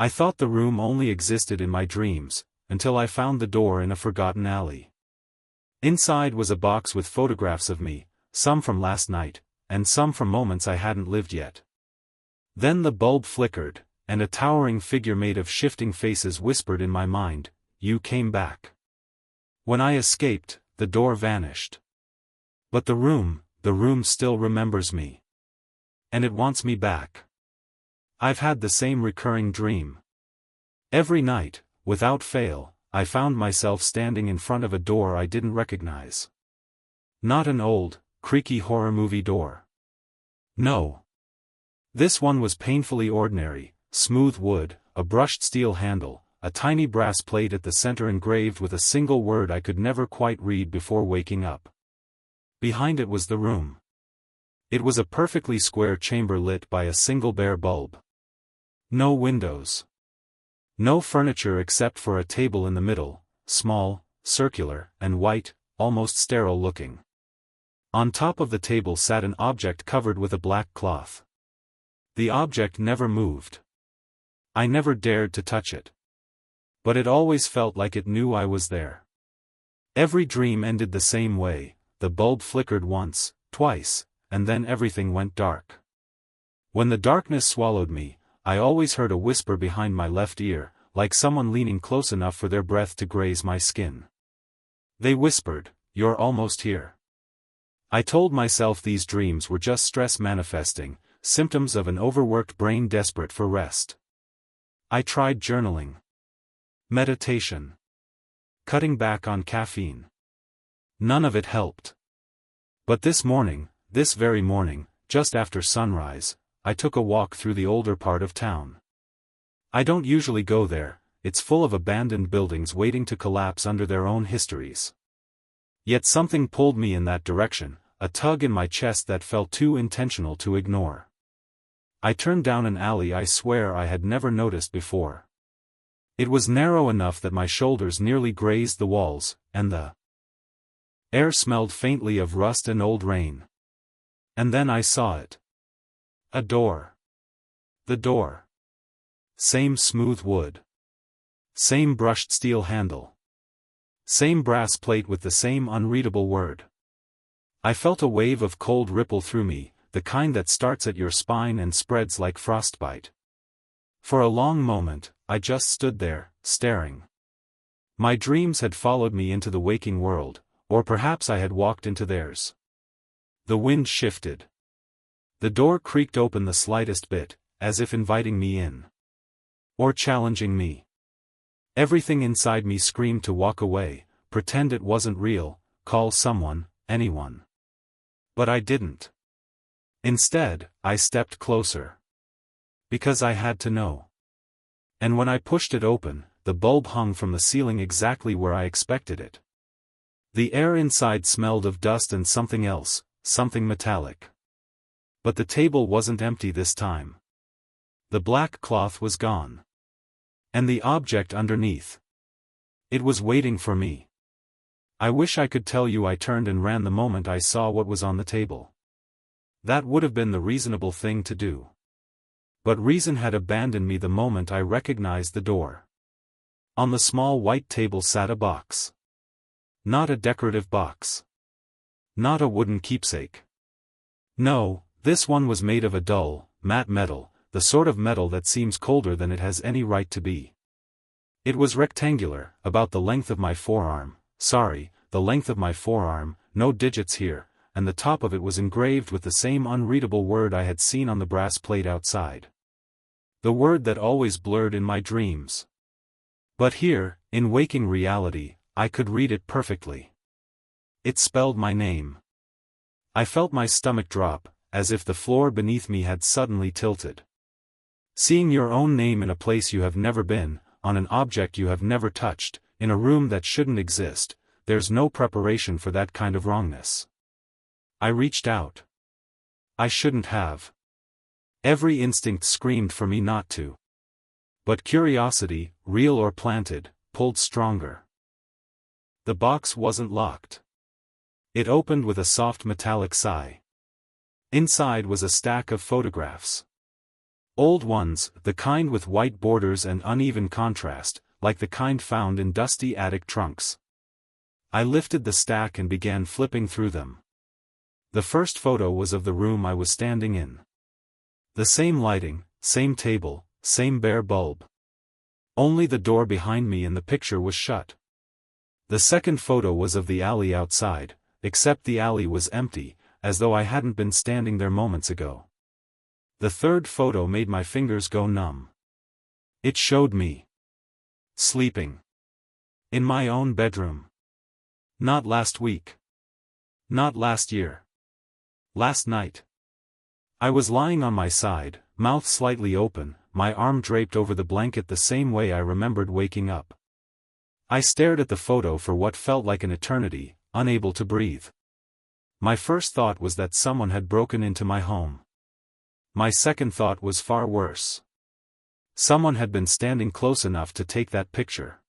I thought the room only existed in my dreams, until I found the door in a forgotten alley. Inside was a box with photographs of me, some from last night, and some from moments I hadn't lived yet. Then the bulb flickered, and a towering figure made of shifting faces whispered in my mind, "You came back." When I escaped, the door vanished. But the room still remembers me. And it wants me back. I've had the same recurring dream. Every night, without fail, I found myself standing in front of a door I didn't recognize. Not an old, creaky horror movie door. No. This one was painfully ordinary, smooth wood, a brushed steel handle, a tiny brass plate at the center engraved with a single word I could never quite read before waking up. Behind it was the room. It was a perfectly square chamber lit by a single bare bulb. No windows. No furniture except for a table in the middle, small, circular, and white, almost sterile looking. On top of the table sat an object covered with a black cloth. The object never moved. I never dared to touch it. But it always felt like it knew I was there. Every dream ended the same way, the bulb flickered once, twice, and then everything went dark. When the darkness swallowed me, I always heard a whisper behind my left ear, like someone leaning close enough for their breath to graze my skin. They whispered, "You're almost here." I told myself these dreams were just stress manifesting, symptoms of an overworked brain desperate for rest. I tried journaling. Meditation. Cutting back on caffeine. None of it helped. But this very morning, just after sunrise, I took a walk through the older part of town. I don't usually go there, it's full of abandoned buildings waiting to collapse under their own histories. Yet something pulled me in that direction, a tug in my chest that felt too intentional to ignore. I turned down an alley I swear I had never noticed before. It was narrow enough that my shoulders nearly grazed the walls, and the air smelled faintly of rust and old rain. And then I saw it. A door. The door. Same smooth wood. Same brushed steel handle. Same brass plate with the same unreadable word. I felt a wave of cold ripple through me, the kind that starts at your spine and spreads like frostbite. For a long moment, I just stood there, staring. My dreams had followed me into the waking world, or perhaps I had walked into theirs. The wind shifted. The door creaked open the slightest bit, as if inviting me in. Or challenging me. Everything inside me screamed to walk away, pretend it wasn't real, call someone, anyone. But I didn't. Instead, I stepped closer. Because I had to know. And when I pushed it open, the bulb hung from the ceiling exactly where I expected it. The air inside smelled of dust and something else, something metallic. But the table wasn't empty this time. The black cloth was gone. And the object underneath. It was waiting for me. I wish I could tell you I turned and ran the moment I saw what was on the table. That would have been the reasonable thing to do. But reason had abandoned me the moment I recognized the door. On the small white table sat a box. Not a decorative box. Not a wooden keepsake. No, this one was made of a dull, matte metal, the sort of metal that seems colder than it has any right to be. It was rectangular, about the length of my forearm, no digits here, and the top of it was engraved with the same unreadable word I had seen on the brass plate outside. The word that always blurred in my dreams. But here, in waking reality, I could read it perfectly. It spelled my name. I felt my stomach drop, as if the floor beneath me had suddenly tilted. Seeing your own name in a place you have never been, on an object you have never touched, in a room that shouldn't exist, there's no preparation for that kind of wrongness. I reached out. I shouldn't have. Every instinct screamed for me not to. But curiosity, real or planted, pulled stronger. The box wasn't locked. It opened with a soft metallic sigh. Inside was a stack of photographs. Old ones, the kind with white borders and uneven contrast, like the kind found in dusty attic trunks. I lifted the stack and began flipping through them. The first photo was of the room I was standing in. The same lighting, same table, same bare bulb. Only the door behind me in the picture was shut. The second photo was of the alley outside, except the alley was empty, as though I hadn't been standing there moments ago. The third photo made my fingers go numb. It showed me sleeping in my own bedroom. Not last week. Not last year. Last night. I was lying on my side, mouth slightly open, my arm draped over the blanket the same way I remembered waking up. I stared at the photo for what felt like an eternity, unable to breathe. My first thought was that someone had broken into my home. My second thought was far worse. Someone had been standing close enough to take that picture.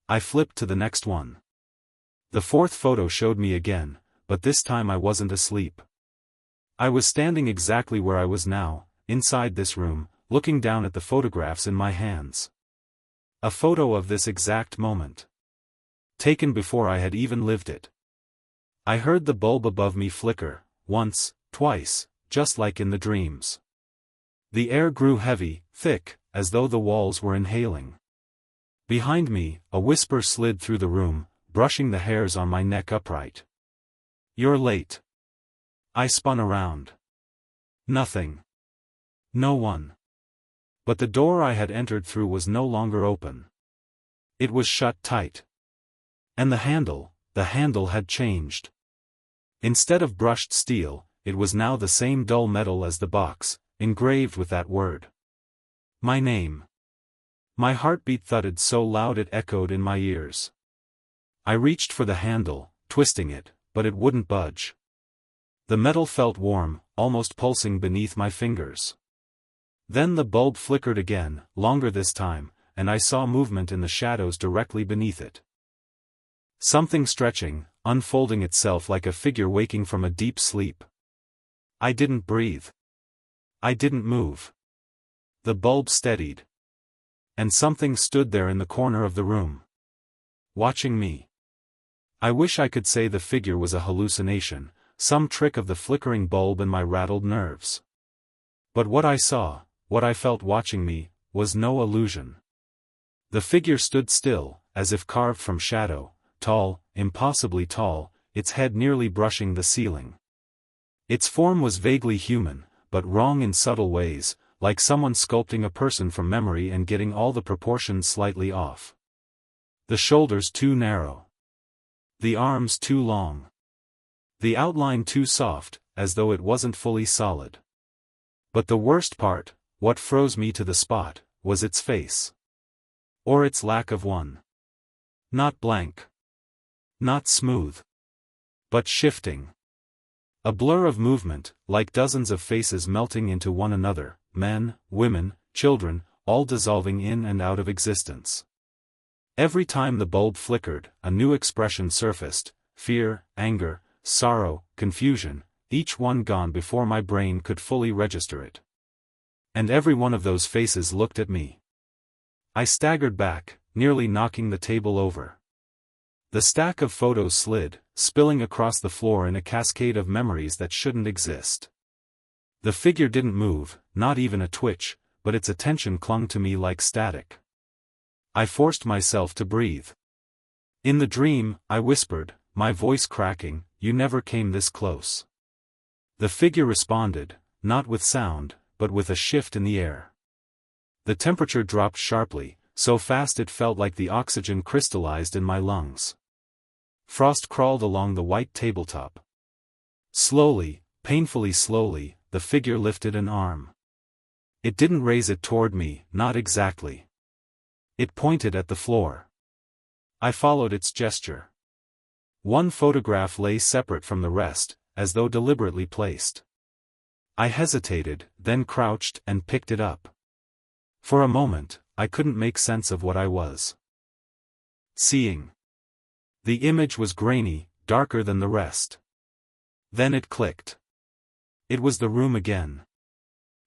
I flipped to the next one. The fourth photo showed me again, but this time I wasn't asleep. I was standing exactly where I was now, inside this room, looking down at the photographs in my hands. A photo of this exact moment. Taken before I had even lived it. I heard the bulb above me flicker, once, twice, just like in the dreams. The air grew heavy, thick, as though the walls were inhaling. Behind me, a whisper slid through the room, brushing the hairs on my neck upright. "You're late." I spun around. Nothing. No one. But the door I had entered through was no longer open. It was shut tight. And the handle had changed. Instead of brushed steel, it was now the same dull metal as the box, engraved with that word. My name. My heartbeat thudded so loud it echoed in my ears. I reached for the handle, twisting it, but it wouldn't budge. The metal felt warm, almost pulsing beneath my fingers. Then the bulb flickered again, longer this time, and I saw movement in the shadows directly beneath it. Something stretching, unfolding itself like a figure waking from a deep sleep. I didn't breathe. I didn't move. The bulb steadied. And something stood there in the corner of the room. Watching me. I wish I could say the figure was a hallucination, some trick of the flickering bulb and my rattled nerves. But what I saw, what I felt watching me, was no illusion. The figure stood still, as if carved from shadow, tall, impossibly tall, its head nearly brushing the ceiling. Its form was vaguely human, but wrong in subtle ways, like someone sculpting a person from memory and getting all the proportions slightly off. The shoulders too narrow. The arms too long. The outline too soft, as though it wasn't fully solid. But the worst part, what froze me to the spot, was its face. Or its lack of one. Not blank. Not smooth. But shifting. A blur of movement, like dozens of faces melting into one another, men, women, children, all dissolving in and out of existence. Every time the bulb flickered, a new expression surfaced, fear, anger, sorrow, confusion, each one gone before my brain could fully register it. And every one of those faces looked at me. I staggered back, nearly knocking the table over. The stack of photos slid, spilling across the floor in a cascade of memories that shouldn't exist. The figure didn't move, not even a twitch, but its attention clung to me like static. I forced myself to breathe. In the dream, I whispered, my voice cracking, "You never came this close." The figure responded, not with sound, but with a shift in the air. The temperature dropped sharply, so fast it felt like the oxygen crystallized in my lungs. Frost crawled along the white tabletop. Slowly, painfully slowly, the figure lifted an arm. It didn't raise it toward me, not exactly. It pointed at the floor. I followed its gesture. One photograph lay separate from the rest, as though deliberately placed. I hesitated, then crouched and picked it up. For a moment, I couldn't make sense of what I was seeing. The image was grainy, darker than the rest. Then it clicked. It was the room again.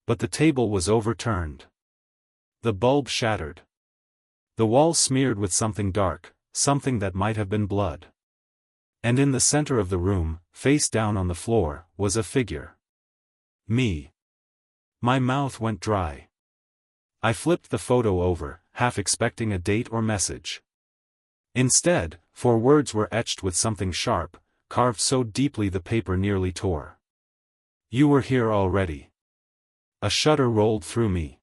But the table was overturned. The bulb shattered. The wall smeared with something dark, something that might have been blood. And in the center of the room, face down on the floor, was a figure. Me. My mouth went dry. I flipped the photo over, half expecting a date or message. Instead, 4 words were etched with something sharp, carved so deeply the paper nearly tore. You were here already. A shudder rolled through me.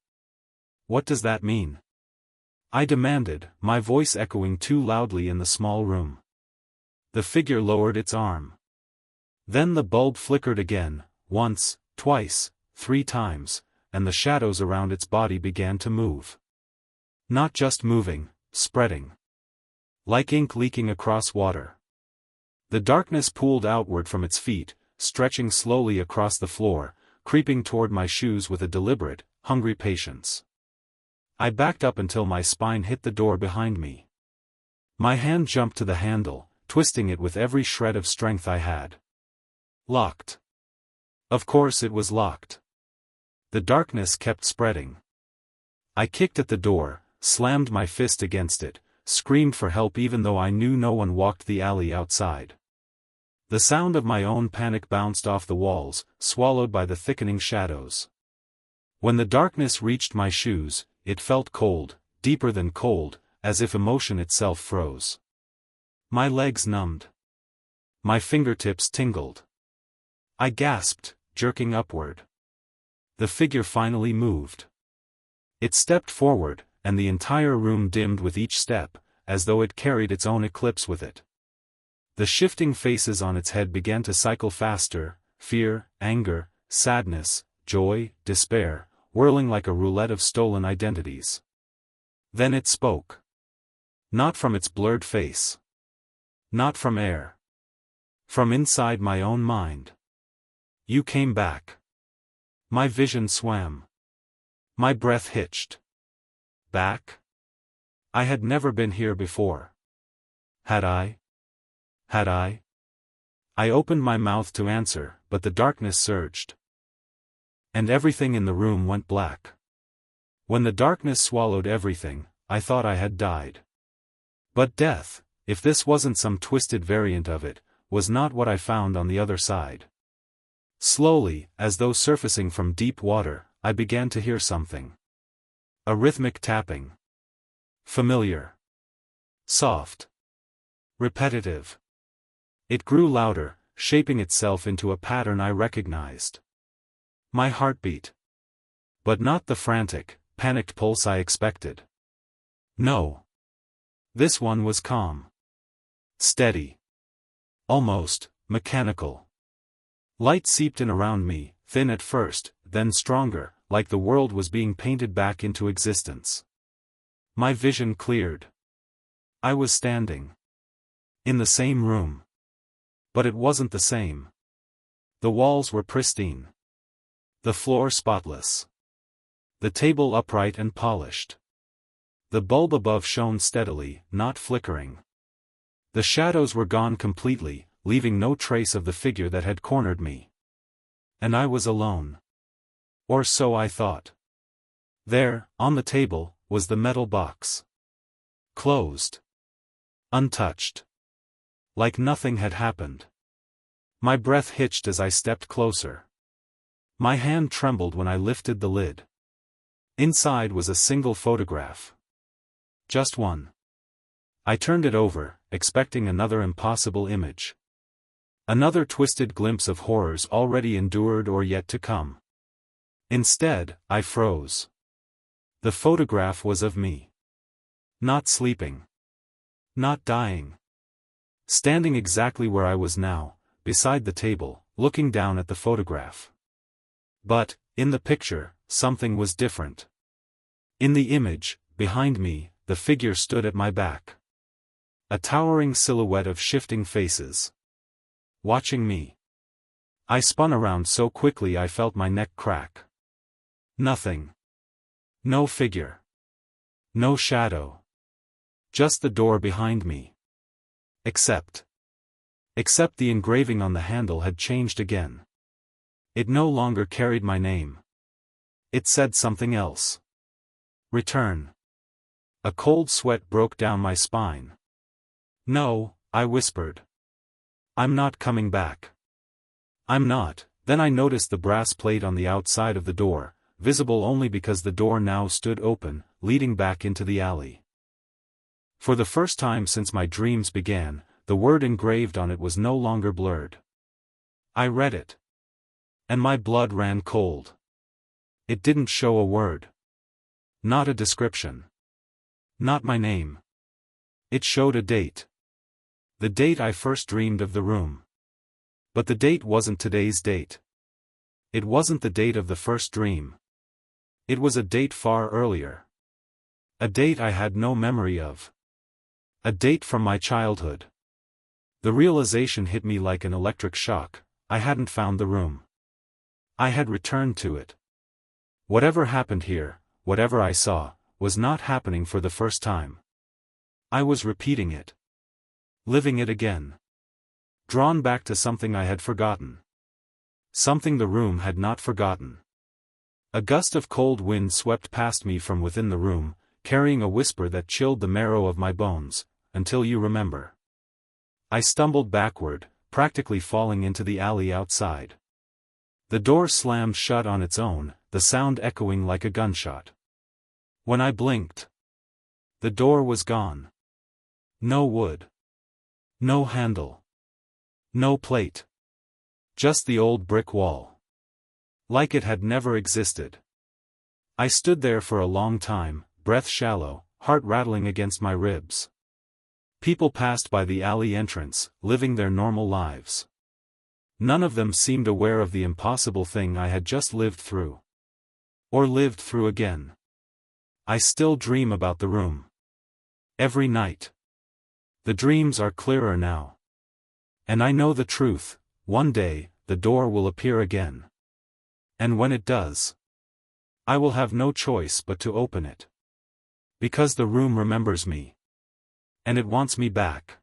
What does that mean? I demanded, my voice echoing too loudly in the small room. The figure lowered its arm. Then the bulb flickered again, once, twice, 3 times, and the shadows around its body began to move. Not just moving, spreading. Like ink leaking across water. The darkness pooled outward from its feet, stretching slowly across the floor, creeping toward my shoes with a deliberate, hungry patience. I backed up until my spine hit the door behind me. My hand jumped to the handle, twisting it with every shred of strength I had. Locked. Of course it was locked. The darkness kept spreading. I kicked at the door, slammed my fist against it, screamed for help even though I knew no one walked the alley outside. The sound of my own panic bounced off the walls, swallowed by the thickening shadows. When the darkness reached my shoes, it felt cold, deeper than cold, as if emotion itself froze. My legs numbed. My fingertips tingled. I gasped, jerking upward. The figure finally moved. It stepped forward, and the entire room dimmed with each step, as though it carried its own eclipse with it. The shifting faces on its head began to cycle faster, fear, anger, sadness, joy, despair, whirling like a roulette of stolen identities. Then it spoke. Not from its blurred face. Not from air. From inside my own mind. You came back. My vision swam. My breath hitched. Back? I had never been here before. Had I? Had I? I opened my mouth to answer, but the darkness surged. And everything in the room went black. When the darkness swallowed everything, I thought I had died. But death, if this wasn't some twisted variant of it, was not what I found on the other side. Slowly, as though surfacing from deep water, I began to hear something. A rhythmic tapping. Familiar. Soft. Repetitive. It grew louder, shaping itself into a pattern I recognized. My heartbeat. But not the frantic, panicked pulse I expected. No. This one was calm. Steady. Almost mechanical. Light seeped in around me, thin at first, then stronger, like the world was being painted back into existence. My vision cleared. I was standing. In the same room. But it wasn't the same. The walls were pristine. The floor spotless. The table upright and polished. The bulb above shone steadily, not flickering. The shadows were gone completely, leaving no trace of the figure that had cornered me. And I was alone. Or so I thought. There, on the table, was the metal box. Closed. Untouched. Like nothing had happened. My breath hitched as I stepped closer. My hand trembled when I lifted the lid. Inside was a single photograph. Just one. I turned it over, expecting another impossible image. Another twisted glimpse of horrors already endured or yet to come. Instead, I froze. The photograph was of me. Not sleeping. Not dying. Standing exactly where I was now, beside the table, looking down at the photograph. But, in the picture, something was different. In the image, behind me, the figure stood at my back. A towering silhouette of shifting faces. Watching me. I spun around so quickly I felt my neck crack. Nothing. No figure. No shadow. Just the door behind me. Except the engraving on the handle had changed again. It no longer carried my name. It said something else. Return. A cold sweat broke down my spine. No, I whispered. I'm not coming back. I'm not. Then I noticed the brass plate on the outside of the door, visible only because the door now stood open, leading back into the alley. For the first time since my dreams began, the word engraved on it was no longer blurred. I read it. And my blood ran cold. It didn't show a word. Not a description. Not my name. It showed a date. The date I first dreamed of the room. But the date wasn't today's date. It wasn't the date of the first dream. It was a date far earlier. A date I had no memory of. A date from my childhood. The realization hit me like an electric shock. I hadn't found the room. I had returned to it. Whatever happened here, whatever I saw, was not happening for the first time. I was repeating it. Living it again. Drawn back to something I had forgotten. Something the room had not forgotten. A gust of cold wind swept past me from within the room, carrying a whisper that chilled the marrow of my bones, until you remember. I stumbled backward, practically falling into the alley outside. The door slammed shut on its own, the sound echoing like a gunshot. When I blinked, the door was gone. No wood. No handle. No plate. Just the old brick wall. Like it had never existed. I stood there for a long time, breath shallow, heart rattling against my ribs. People passed by the alley entrance, living their normal lives. None of them seemed aware of the impossible thing I had just lived through. Or lived through again. I still dream about the room. Every night. The dreams are clearer now. And I know the truth, one day, the door will appear again. And when it does, I will have no choice but to open it. Because the room remembers me. And it wants me back.